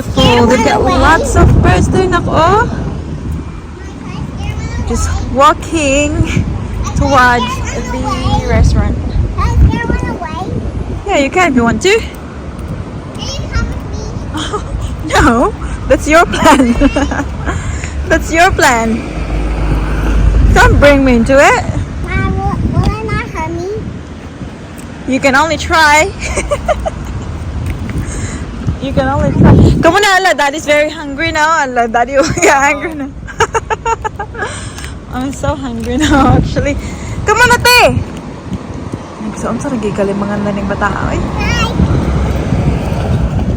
beautiful. They've got lots of birds there, nako. Just walking towards the restaurant. Can I run away? Yeah, you can if you want to. Can you come with me? No, that's your plan. That's your plan. Don't bring me into it. Will it not hurt me? You can only try. You can only try. Come on, Allah, Daddy's very hungry now. Allah, Daddy will get angry now. I'm so hungry now, actually. Come on, ate! Nagsoon sa nagigalimangan na ng bata. Ay. Hi.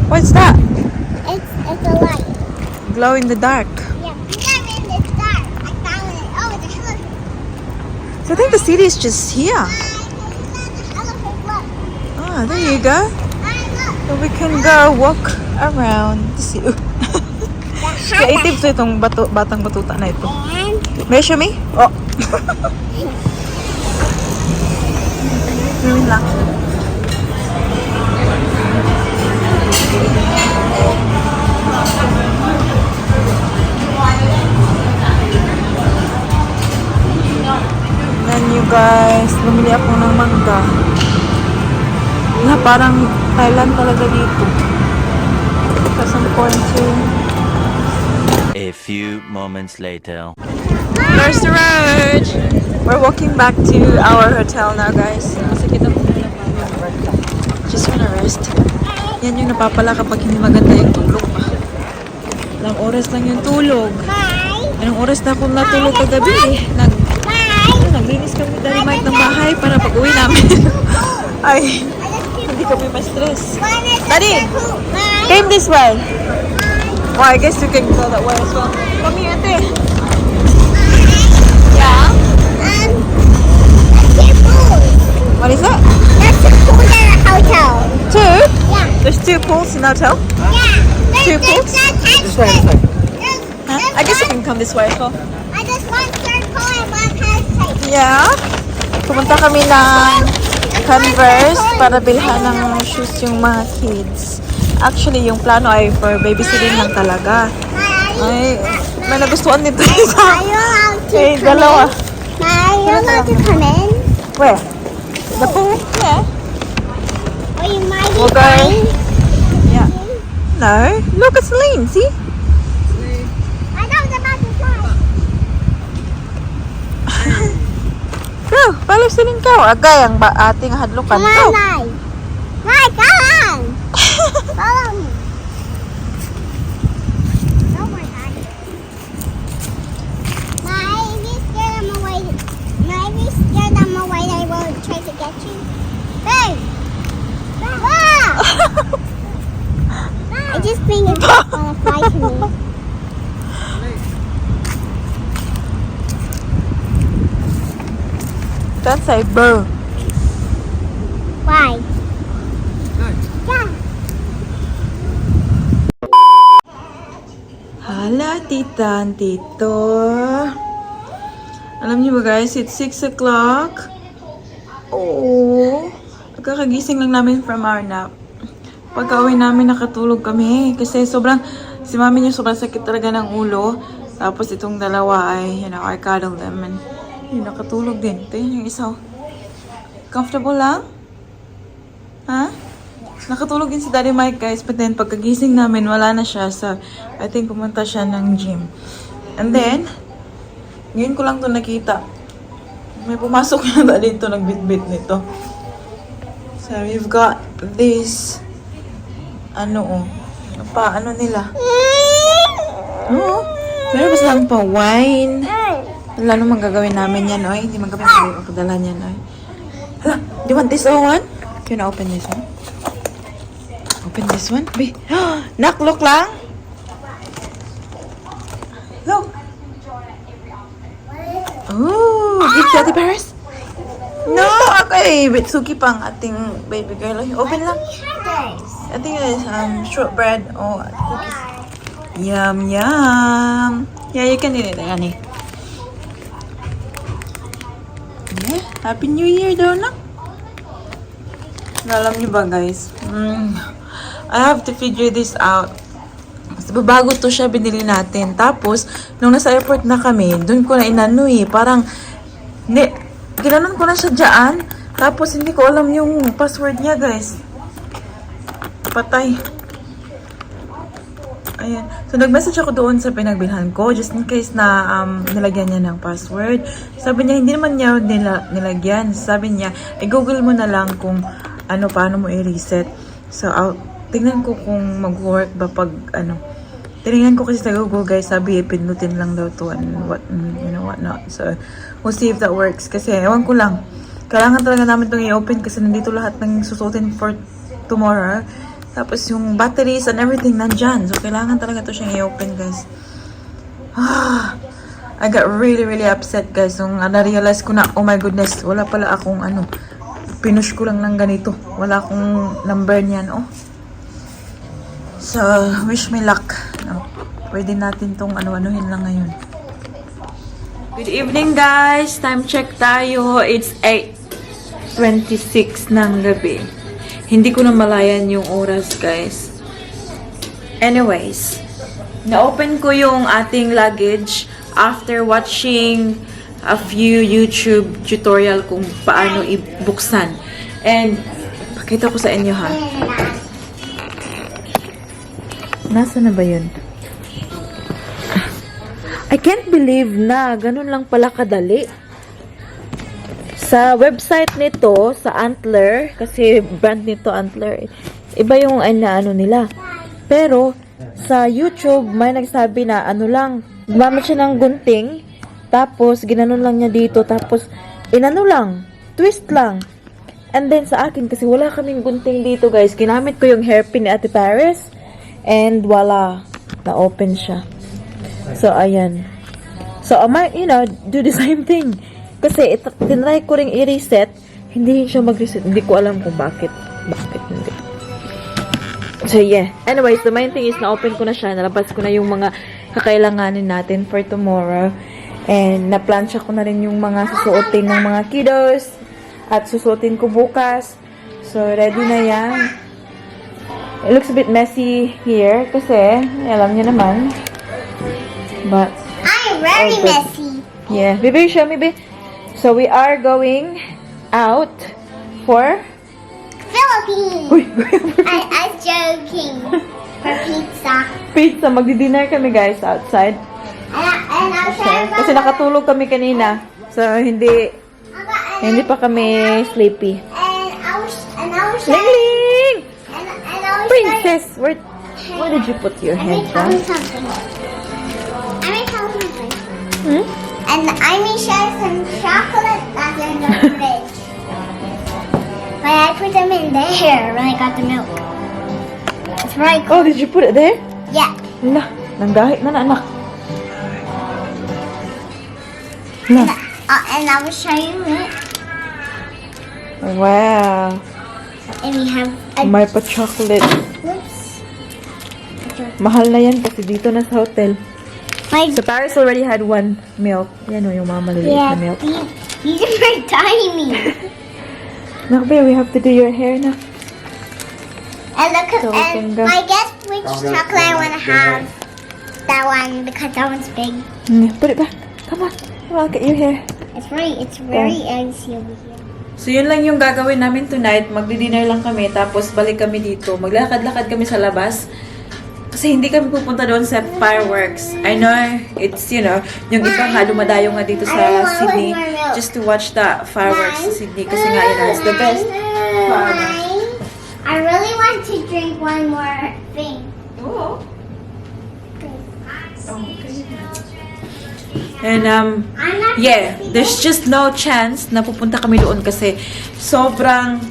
What's that? It's a light. Glow in the dark. Yeah. Yeah, in the dark. I found it. Oh, it's a elephant. So I think the city is just here. Hi. It's an elephant. Look. Ah, there you go. Hi, look. So we can go walk around the zoo. Creative so itong batang batuta na ito. And May show me? Oh. Gawin lang. Then you guys, bumili ako ng mangga. Na parang Thailand talaga dito. Kasi ang ponche. A few moments later. There's the road! We're walking back to our hotel now, guys. Kasi kita mo na just wanna rest. Yan yung napapala kapag hindi maganda yung tulog pa. Ilang oras lang yung tulog. hi. Anong oras na akong natulog kagabi eh. Naglinis kami dari Mike ng bahay para pag uwi namin. Ay, hindi kami ma-stress. Daddy! Came this way. Oh, I guess you can go that way as well. Come here, ate. Yeah? Two pools. What is that? There's two pools in a hotel. Two? Yeah. There's two pools in the hotel? Yeah. Two pools? This way. Huh? I guess you can come this way as well. I just want circle and one has tape. Yeah. Pumunta kami ng Converse para bilhan ng shoes yung mga kids. Actually, yung plano ay for babysitting lang talaga. Ay, may nagustuhan nito isa. Are you allowed to Eh, come dalawa. in? Are you allowed to come in? Where? The pool? Yeah. Or you might be We'll go. fine? Yeah. No. Look, it's Celine. See? I know it's about to fly. Go. Follow Celine ka. Agay ang ating hadlukan. Come Go. on, Mai. Mai, come on. Follow me. Oh my God. Mai, if you scare them away, Mai, if you scare them away, they won't try to get you. Hey! Ah! I just think it's gonna fly to me. Don't say boo. Why? Yeah. Hala, tita, tito. Alam niyo ba guys, it's 6 o'clock. Oh, kakagising lang namin from our nap. Pagka-uwi namin nakatulog kami kasi si mami niya sobrang sakit talaga ng ulo. Tapos itong dalawa ay, I cuddle them and nakatulog din. Ito yung isa. Comfortable lang? Ha? Nakatulog din si Daddy Mike guys, but then pagkagising namin wala na siya, so I think pumunta siya ng gym. And then ngayon ko lang to nakita, may pumasok na dito, nagbitbit nito. So we've got this ano nila, meron ba silang pa wine? Wala namang gagawin namin yan, oy. Hindi man kami magdala niyan, oy. Hala, do you want this one? Can you open this one? Open this one? Be. Nak, look lang. Look. Oh, give Teddy Bears? No, okay. Bitsuki pang ating baby girl. Open lang. I think it's shortbread or cookies. Yum, yum. Yeah, you can eat it, Annie. Yeah, Happy New Year daw na. Alam niyo ba guys? I have to figure this out. Bago to siya, binili natin. Tapos, nung nasa airport na kami, dun ko na inano eh. Parang, ginanon ko na siya dyan. Tapos, hindi ko alam yung password niya, guys. Patay. Ayan. So, nag-message ako doon sa pinagbilhan ko, just in case na nilagyan niya ng password. Sabi niya, hindi naman niya nilagyan. Sabi niya, i-google mo na lang kung paano mo i-reset. So, tingnan ko kung mag-work ba pag, tinignan ko kasi sa Google, guys, sabi, pindutin lang daw to and what not. So, we'll see if that works. Kasi, ewan ko lang. Kailangan talaga namin itong i-open kasi nandito lahat ng susutin for tomorrow. Tapos yung batteries and everything nandyan. So, kailangan talaga ito siyang i-open, guys. I got really, really upset, guys. Nung na-realize ko na, oh my goodness, wala pala akong pinush ko lang ng ganito. Wala akong number niyan, oh. So, wish me luck. Pwede natin tong anuhin lang ngayon. Good evening, guys. Time check tayo. It's 8:26 ng gabi. Hindi ko na malayan yung oras, guys. Anyways, na-open ko yung ating luggage after watching a few YouTube tutorial kung paano ibuksan. And, pakita ko sa inyo, ha. Nasa na ba yun? I can't believe na ganun lang pala kadali. Sa website nito, sa Antler, kasi brand nito Antler, iba yung nila. Pero, sa YouTube, may nagsabi na lang, gumamit siya ng gunting, tapos ginanon lang niya dito, tapos lang, twist lang. And then sa akin, kasi wala kaming gunting dito, guys, ginamit ko yung hairpin ni Ate Paris, and voila, na-open siya. So, ayan. So, I might, do the same thing. Kasi, tinry ko rin i-reset, hindi siya mag-reset. Hindi ko alam kung bakit. Bakit hindi. So, yeah. Anyways, the main thing is, na-open ko na siya. Nalabas ko na yung mga kakailanganin natin for tomorrow. And, na-plansya ko na rin yung mga susuotin ng mga kiddos. At susuotin ko bukas. So, ready na yan. It looks a bit messy here. Kasi, alam niyo naman. But, I'm very messy. yeah. Baby, show me, baby. So, we are going out for Philippines. Uy, I was joking. For pizza. pizza. Magdi-dinner kami, guys, outside. And I'll try Kasi nakatulog kami kanina. So, hindi pa kami sleepy. And I was Ling! and I was Princess! Where did you put your head Let me tell you down? something. Let me tell you something. Hmm? And I may share some chocolate that's in the fridge. But I put them in there when I got the milk. It's very cool. Oh, did you put it there? Yeah. Lah, nanggahit na anak. Lah. And I will show you it. Wow. And we have a... May pa-chocolate. Whoops. Mahal na yan kasi dito na sa hotel. My... So, Paris already had one milk. Yan o, yung mga maliliit Yeah, na milk. these are very tiny. Nakbe, we have to do your hair na. And look at... So we can and go. I guess which chocolate I want to have. That one, because that one's big. Put it back. Come on. I'll get your hair. It's very easy over here. So, yun lang yung gagawin namin tonight. Magdi-dinner lang kami, tapos balik kami dito. Maglakad-lakad kami sa labas. Kasi hindi kami pupunta doon sa fireworks. I know, it's, yung iba nga dumadayo nga dito sa Sydney just to watch the fireworks sa Sydney. Kasi nga, it's the best fireworks. I really want to drink one more thing. Oo. And, I'm not yeah, there's just no chance na pupunta kami doon kasi sobrang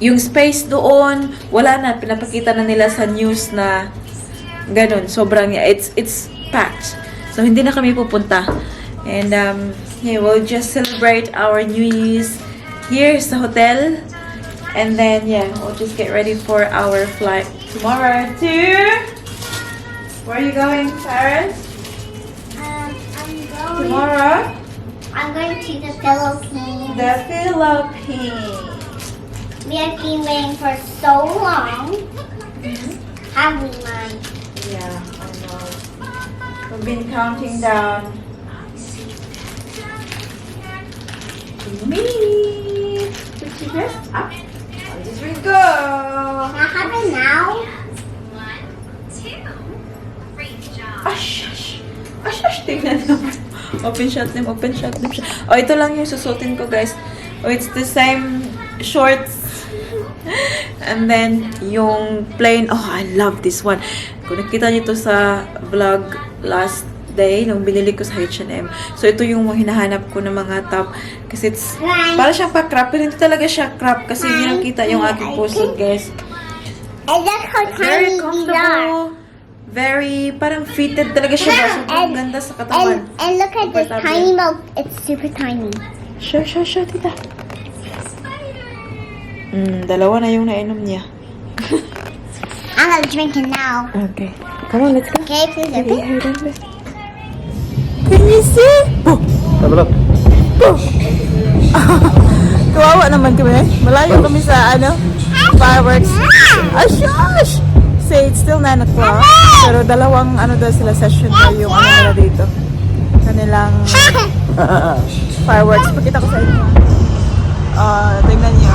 yung space doon, wala na, pinapakita na nila sa news na ganun, sobrang, it's packed. So, hindi na kami pupunta. And, yeah, we'll just celebrate our New Year's here sa hotel. And then, yeah, we'll just get ready for our flight tomorrow to... Where are you going, Paris? Tomorrow? I'm going to the Philippines. The Philippines. We have been waiting for so long. Have we, Mom? We've been counting down. 2 minutes. 50 first. Up. On this we go. Can I have it now? Ash. Tingnan naman. Open shot them. Oh, ito lang yung susutin ko, guys. Oh, it's the same shorts. And then, yung plain. Oh, I love this one. Kung nakita niyo to sa vlog last day, nung binili ko sa H&M. So, ito yung hinahanap ko ng mga top. Kasi it's, para siyang pa-crop. Pero hindi talaga siya crop. Kasi hindi nakita yung aking puso, guys. And look how Very tiny these are. comfortable. Very, parang fitted talaga siya. Sobrang ganda sa katawan. And look at this tiny milk. It's super tiny. Sure, tita. Dalawa na yung nainom niya. I'm gonna drink it now. Okay. Come on, let's go. Okay, please open. Can you see? Oh! Double up. Kawawa naman kami. Malayo kami sa, fireworks. Ah, shush! Say, it's still 9 o'clock. Pero dalawang, daw sila session daw yung, nila dito. Kanilang fireworks. Pakita ko sa inyo. Tingnan niyo.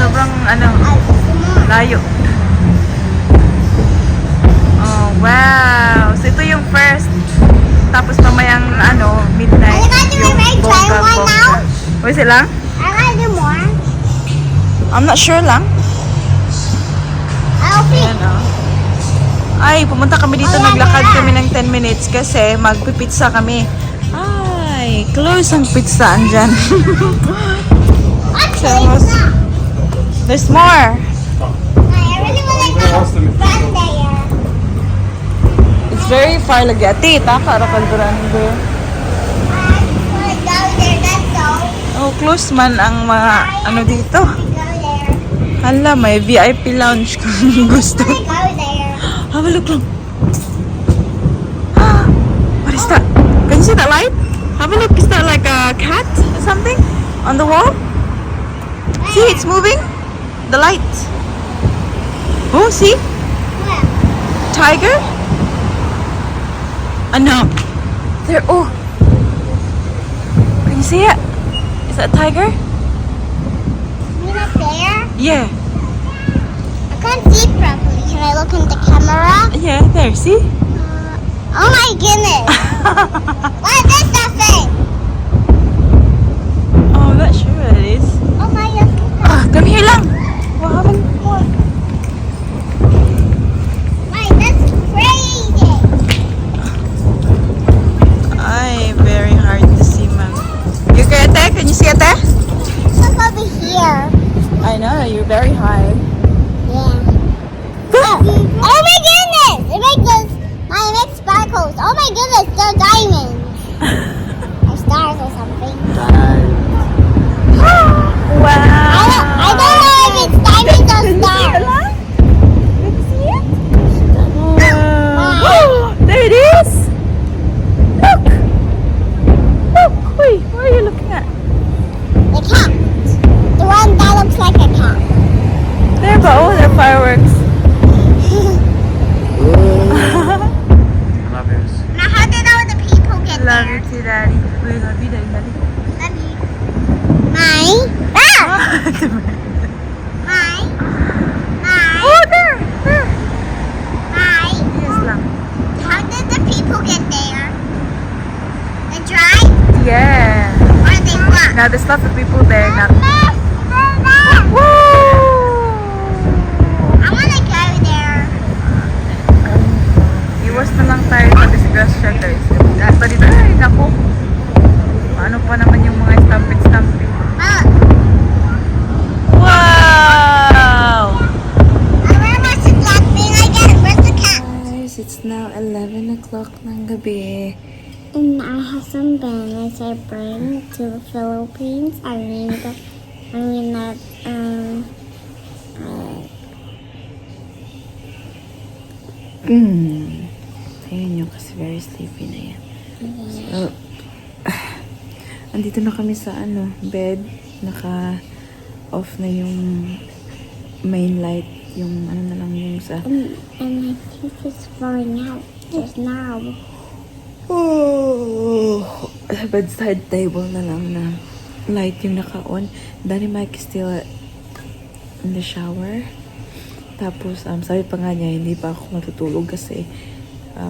Sobrang, layo. Oh, wow. So, ito yung first. Tapos mamayang, midnight. Yung bongga. Wait, lang? I gotta do more. I'm not sure lang. I'll pick. Ay, pumunta kami dito. Naglakad kami ng 10 minutes kasi magpipizza kami. Ay, close ang pizza andyan. Actually, it's not. There's more. I really want to go run there. It's very far lagi. Ati, taka rakal duran ko. I want to go there. That's all. Oh, close man ang mga dito. Go there. Hala, may VIP lounge kung gusto. I go there. Have a look lang. What is that? Can you see that light? Have a look. Is that like a cat or something on the wall? See, it's moving. The light. Oh, see? Where? Tiger? No. There. Oh. Can you see it? Is that a tiger? Is it there? Yeah. I can't see properly. Can I look in the camera? Yeah, there. See? Oh my goodness. What is this thing? Oh, I'm not sure what it is. Oh my goodness. Come here lang. What happened? What? Wait, that's crazy. Ay, very hard to see, ma'am. You okay, Ate? Can you see Ate? Look over here. I know, you're very high. Yeah. Oh my goodness! It makes sparkles. Oh my goodness, they're diamonds. Or stars or something. Wow! I don't know if it's diamonds or stars. Can you see it? Wow! There it is! Look! Look! Wait, what are you looking at? The cat. The one that looks like a cat. There ba? Oh, they're fireworks. Love yours. Now how did all the people get Love there? you too, Daddy. We love you, Daddy. Love you. Mine? Ah! Mine? Mine? Oh, there! Mine? Yes lang. How did the people get there? They drive? Yeah. Or they walk? Now, there's lots of people there. Not... Woo! I want to go there. Iwas na lang tayo sa disgrasya, guys. At pa dito, ay, naku. Ano pa naman yung mga stampede. Look. Wow! I want to watch the black thing again. Where's the cat? Guys, it's now 11 o'clock ng gabi. And I have some bananas I bring to the Philippines. Ayun yung kasi very sleepy na yan. So, andito na kami sa bed. Naka-off na yung main light. Yung ano na lang yung sa... And my teeth is falling out just now. Oh, bedside table na lang na light yung naka-on. Danny Mike is still in the shower. Tapos, sabi pa nga niya, hindi pa ako matutulog kasi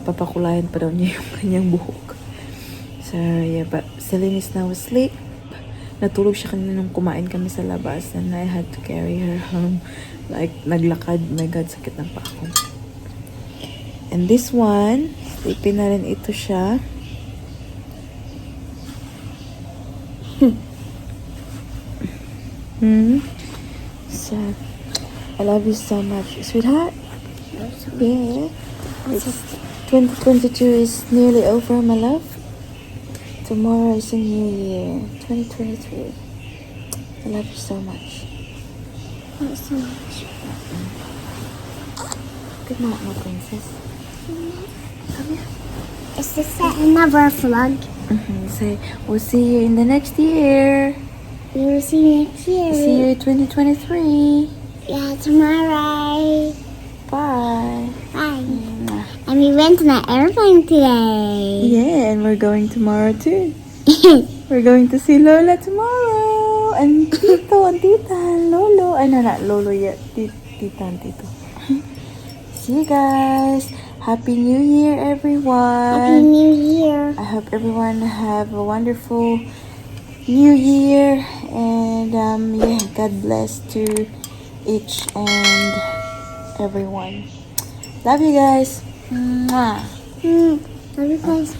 papakulayan pa daw niya yung kanyang buhok. So, yeah, but Celine is now asleep. Natulog siya kanina nung kumain kami sa labas and I had to carry her home. Like, naglakad. My God, sakit ng pa ako. And this one, sleeping na rin ito siya. So, I love you so much, sweetheart. Yeah. It's 2022 is nearly over, my love. Tomorrow is a new year, 2023. I love you so much. Not so much. Good night, my princess. Come here. Is this another vlog? Say, we'll see you in the next year. We will see you next year. See you in 2023. Yeah, tomorrow. Bye. Bye. And we went on an airplane today. Yeah, and we're going tomorrow too. We're going to see Lola tomorrow. And Tito and Tita and Lolo. I know, not Lolo yet. Tita and Tito. See you guys. Happy New Year, everyone. Happy New Year. I hope everyone have a wonderful New Year. And yeah, God bless to each and everyone. Love you guys. Mwah. Love you guys.